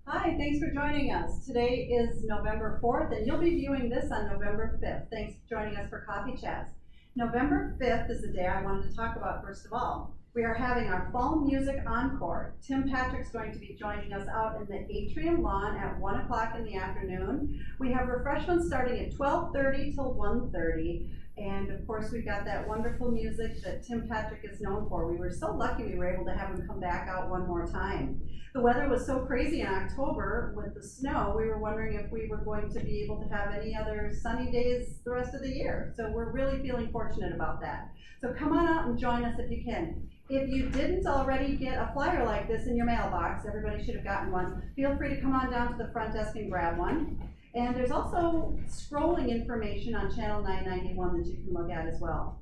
Hi, thanks for joining us. Today is November 4th, and you'll be viewing this on November 5th. Thanks for joining us for Coffee Chats. November 5th is the day I wanted to talk about first of all. We are having our Fall Music Encore. Tim Patrick's going to be joining us out in the atrium lawn at 1 o'clock in the afternoon. We have refreshments starting at 12:30 till 1:30. And of course, we've got that wonderful music that Tim Patrick is known for. We were so lucky we were able to have him come back out one more time. The weather was so crazy in October with the snow, we were wondering if we were going to be able to have any other sunny days the rest of the year. So we're really feeling fortunate about that. So come on out and join us if you can. If you didn't already get a flyer like this in your mailbox, everybody should have gotten one, feel free to come on down to the front desk and grab one. And there's also scrolling information on channel 991 that you can look at as well.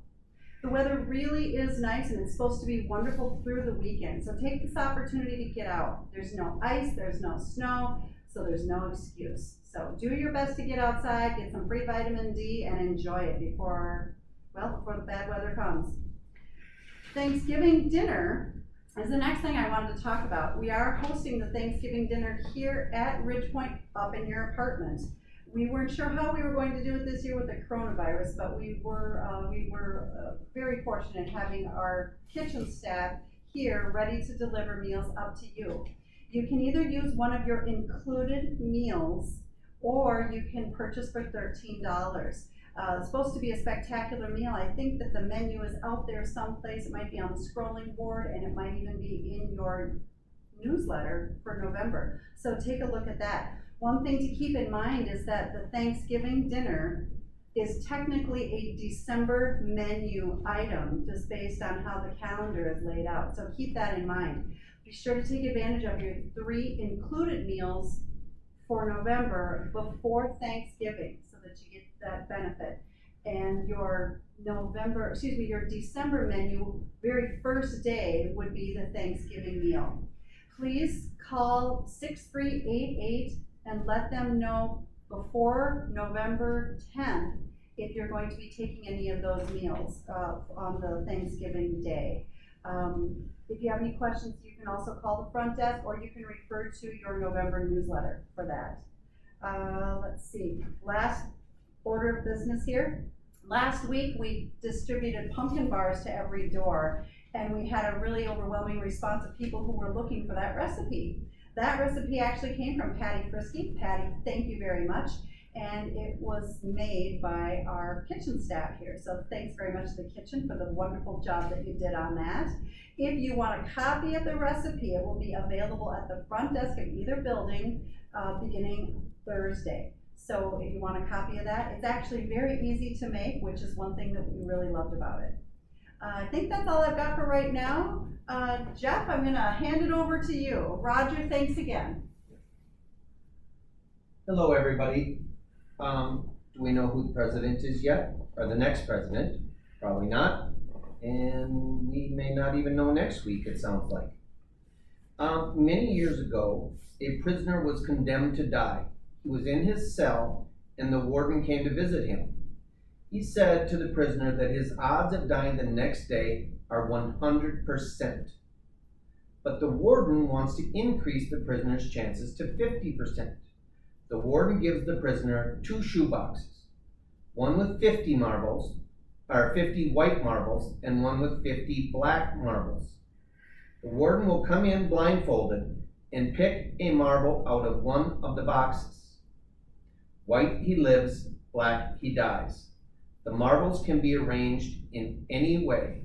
The weather really is nice and it's supposed to be wonderful through the weekend. So take this opportunity to get out. There's no ice, there's no snow, so there's no excuse. So do your best to get outside, get some free vitamin D, and enjoy it before the bad weather comes. Thanksgiving dinner is the next thing I wanted to talk about. We are hosting the Thanksgiving dinner here at Ridgepoint up in your apartment. We weren't sure how we were going to do it this year with the coronavirus, but we were very fortunate having our kitchen staff here ready to deliver meals up to you. You can either use one of your included meals or you can purchase for $13. It's supposed to be a spectacular meal. I think that the menu is out there someplace. It might be on the scrolling board and it might even be in your newsletter for November. So take a look at that. One thing to keep in mind is that the Thanksgiving dinner is technically a December menu item, just based on how the calendar is laid out. So keep that in mind. Be sure to take advantage of your 3 included meals for November before Thanksgiving so that you get that benefit. And your December menu, very first day, would be the Thanksgiving meal. Please call 6388 and let them know before November 10th if you're going to be taking any of those meals on the Thanksgiving day. If you have any questions, you can also call the front desk or you can refer to your November newsletter for that. Let's see, last order of business here. Last week we distributed pumpkin bars to every door and we had a really overwhelming response of people who were looking for that recipe. That recipe actually came from Patty Frisky. Patty, thank you very much. And it was made by our kitchen staff here. So thanks very much to the kitchen for the wonderful job that you did on that. If you want a copy of the recipe, it will be available at the front desk of either building beginning Thursday. So if you want a copy of that, it's actually very easy to make, which is one thing that we really loved about it. I think that's all I've got for right now. Jeff, I'm gonna hand it over to you. Roger, thanks again. Hello, everybody. Do we know who the president is yet? Or the next president? Probably not. And we may not even know next week, it sounds like. Many years ago, a prisoner was condemned to die. He was in his cell, and the warden came to visit him. He said to the prisoner that his odds of dying the next day are 100%. But the warden wants to increase the prisoner's chances to 50%. The warden gives the prisoner 2 shoeboxes, one with 50 marbles, or 50 white marbles, and one with 50 black marbles. The warden will come in blindfolded and pick a marble out of one of the boxes. White he lives, black he dies. The marbles can be arranged in any way.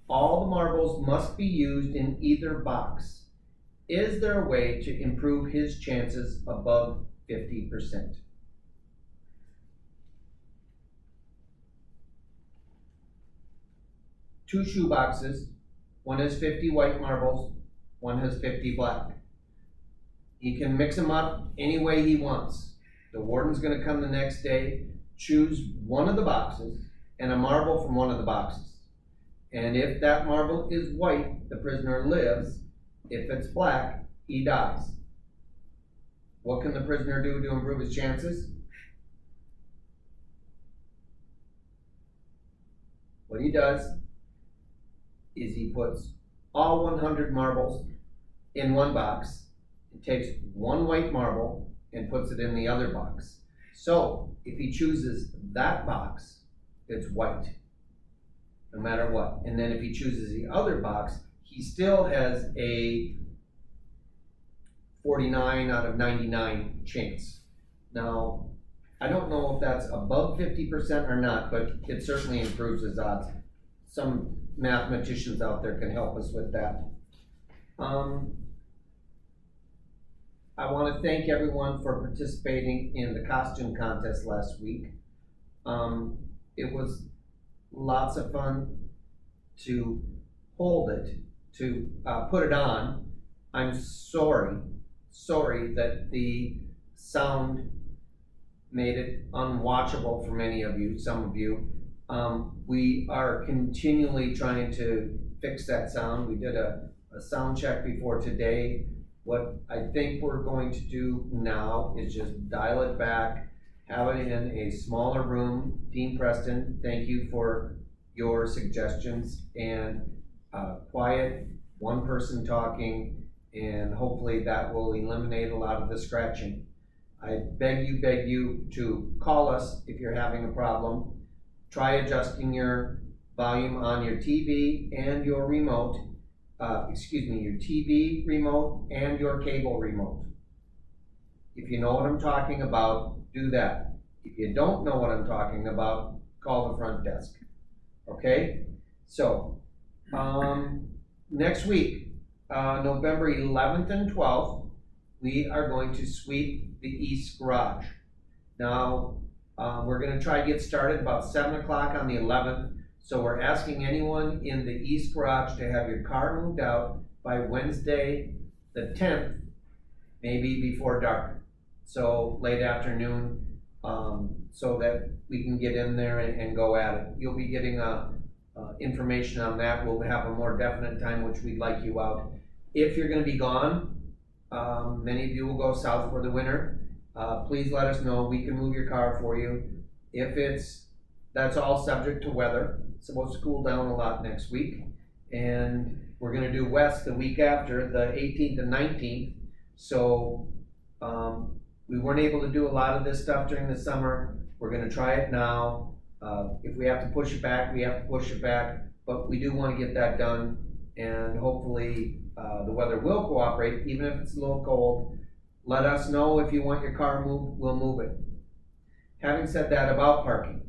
All the marbles must be used in either box. Is there a way to improve his chances above 50%? Two shoe boxes. One has 50 white marbles, one has 50 black. He can mix them up any way he wants. The warden's going to come the next day, choose one of the boxes and a marble from one of the boxes. And if that marble is white, the prisoner lives. If it's black, he dies. What can the prisoner do to improve his chances? What he does is he puts all 100 marbles in one box and takes one white marble and puts it in the other box. So if he chooses that box, it's white, no matter what. And then if he chooses the other box, he still has a 49 out of 99 chance. Now, I don't know if that's above 50% or not, but it certainly improves his odds. Some mathematicians out there can help us with that. I want to thank everyone for participating in the costume contest last week. It was lots of fun to hold it, to put it on. I'm sorry that the sound made it unwatchable for many of you, some of you. We are continually trying to fix that sound. We did a sound check before today. What I think we're going to do now is just dial it back, have it in a smaller room. Dean Preston, thank you for your suggestions, and quiet, one person talking, and hopefully that will eliminate a lot of the scratching. I beg you to call us if you're having a problem. Try adjusting your volume on your TV and your remote, your TV remote and your cable remote. If you know what I'm talking about, do that. If you don't know what I'm talking about, call the front desk. Okay? So, next week, November 11th and 12th, we are going to sweep the east garage. Now, we're going to try to get started about 7 o'clock on the 11th. So we're asking anyone in the east garage to have your car moved out by Wednesday, the 10th, maybe before dark. So late afternoon, so that we can get in there and go at it. You'll be getting information on that. We'll have a more definite time which we'd like you out. If you're going to be gone, many of you will go south for the winter. Please let us know. We can move your car for you. That's all subject to weather. It's supposed to cool down a lot next week. And we're going to do west the week after, the 18th and 19th. So we weren't able to do a lot of this stuff during the summer. We're going to try it now. If we have to push it back, we have to push it back. But we do want to get that done. And hopefully the weather will cooperate, even if it's a little cold. Let us know if you want your car moved, we'll move it. Having said that about parking,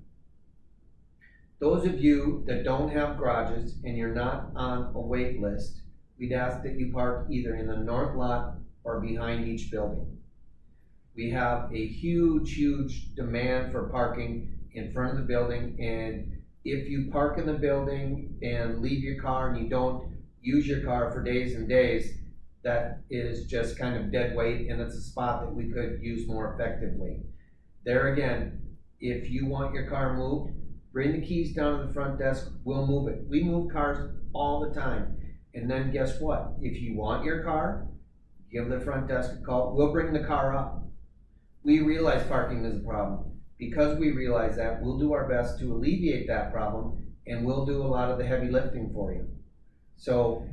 those of you that don't have garages and you're not on a wait list, we'd ask that you park either in the north lot or behind each building. We have a huge demand for parking in front of the building, and if you park in the building and leave your car and you don't use your car for days and days, that is just kind of dead weight, and it's a spot that we could use more effectively. There again, if you want your car moved, bring the keys down to the front desk, we'll move it. We move cars all the time. And then guess what? If you want your car, give the front desk a call, we'll bring the car up. We realize parking is a problem. Because we realize that, we'll do our best to alleviate that problem, and we'll do a lot of the heavy lifting for you. So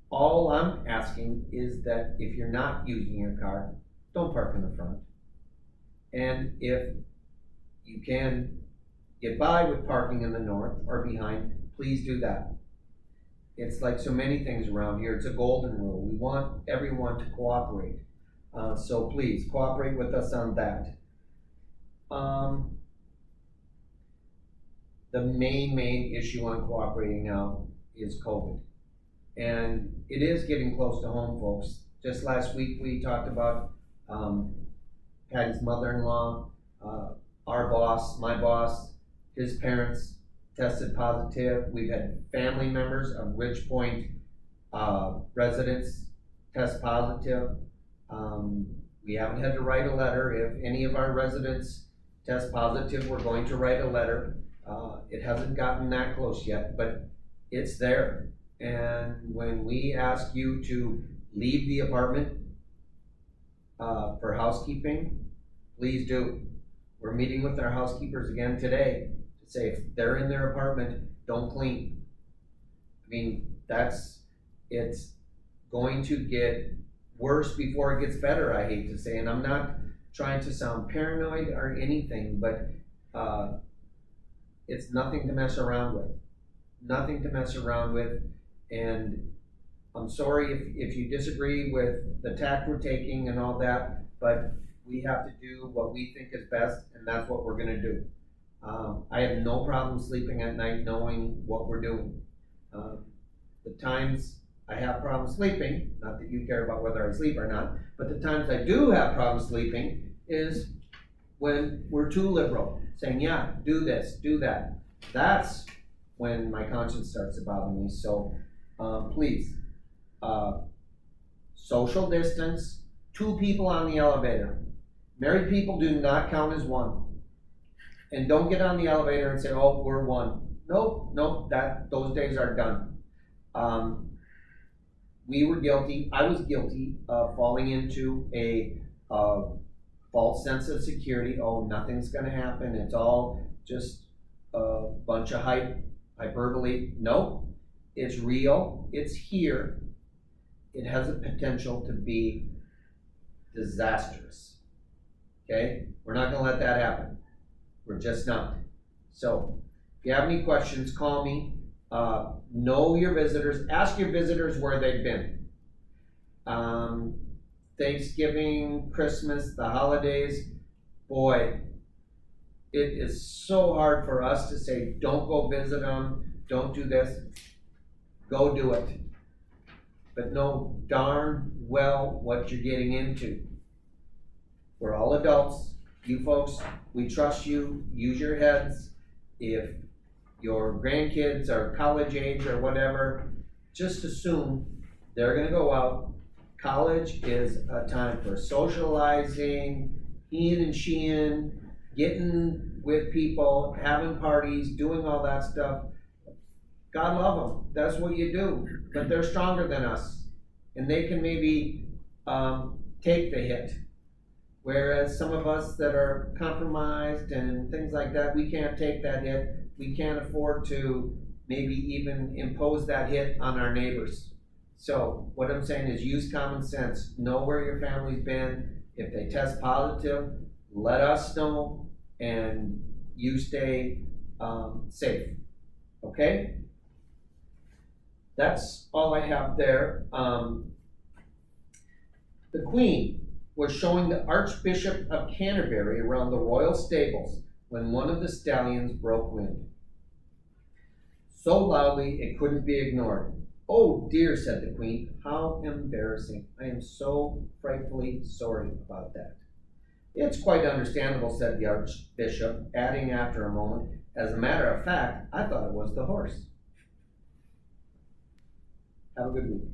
all I'm asking is that if you're not using your car, don't park in the front. And if you can get by with parking in the north or behind, please do that. It's like so many things around here, it's a golden rule. We want everyone to cooperate. So please cooperate with us on that. The main issue on cooperating now is COVID. And it is getting close to home, folks. Just last week we talked about Patty's mother-in-law, our boss, my boss, his parents tested positive. We've had family members of Ridgepoint residents test positive. We haven't had to write a letter. If any of our residents test positive, we're going to write a letter. It hasn't gotten that close yet, but it's there. And when we ask you to leave the apartment for housekeeping, please do. We're meeting with our housekeepers again today to say if they're in their apartment, don't clean. I mean, it's going to get worse before it gets better, I hate to say, and I'm not trying to sound paranoid or anything, but, it's nothing to mess around with. Nothing to mess around with, and I'm sorry if you disagree with the tack we're taking and all that, but we have to do what we think is best, and that's what we're gonna do. I have no problem sleeping at night knowing what we're doing. The times I have problems sleeping, not that you care about whether I sleep or not, but the times I do have problems sleeping is when we're too liberal, saying, yeah, do this, do that. That's when my conscience starts to bother me, so, please, social distance, 2 people on the elevator. Married people do not count as one. And don't get on the elevator and say, oh, we're one. Nope, those days are done. We were guilty, I was guilty of falling into a false sense of security. Oh, nothing's gonna happen, it's all just a bunch of hyperbole. Nope, it's real, it's here. It has a potential to be disastrous. Okay, we're not gonna let that happen. We're just not. So, if you have any questions, call me. Know your visitors. Ask your visitors where they've been. Thanksgiving, Christmas, the holidays. Boy, it is so hard for us to say, don't go visit them, don't do this. Go do it. But know darn well what you're getting into. We're all adults. You folks, we trust you. Use your heads. If your grandkids are college age or whatever, just assume they're gonna go out. College is a time for socializing, he-ing and she-ing, getting with people, having parties, doing all that stuff. God love them, that's what you do, but they're stronger than us, and they can maybe take the hit. Whereas some of us that are compromised and things like that, we can't take that hit. We can't afford to maybe even impose that hit on our neighbors. So what I'm saying is use common sense. Know where your family's been. If they test positive, let us know, and you stay safe. Okay? That's all I have there. The Queen was showing the Archbishop of Canterbury around the royal stables when one of the stallions broke wind. So loudly it couldn't be ignored. Oh dear, said the Queen, how embarrassing. I am so frightfully sorry about that. It's quite understandable, said the Archbishop, adding after a moment, as a matter of fact, I thought it was the horse. Have a good week.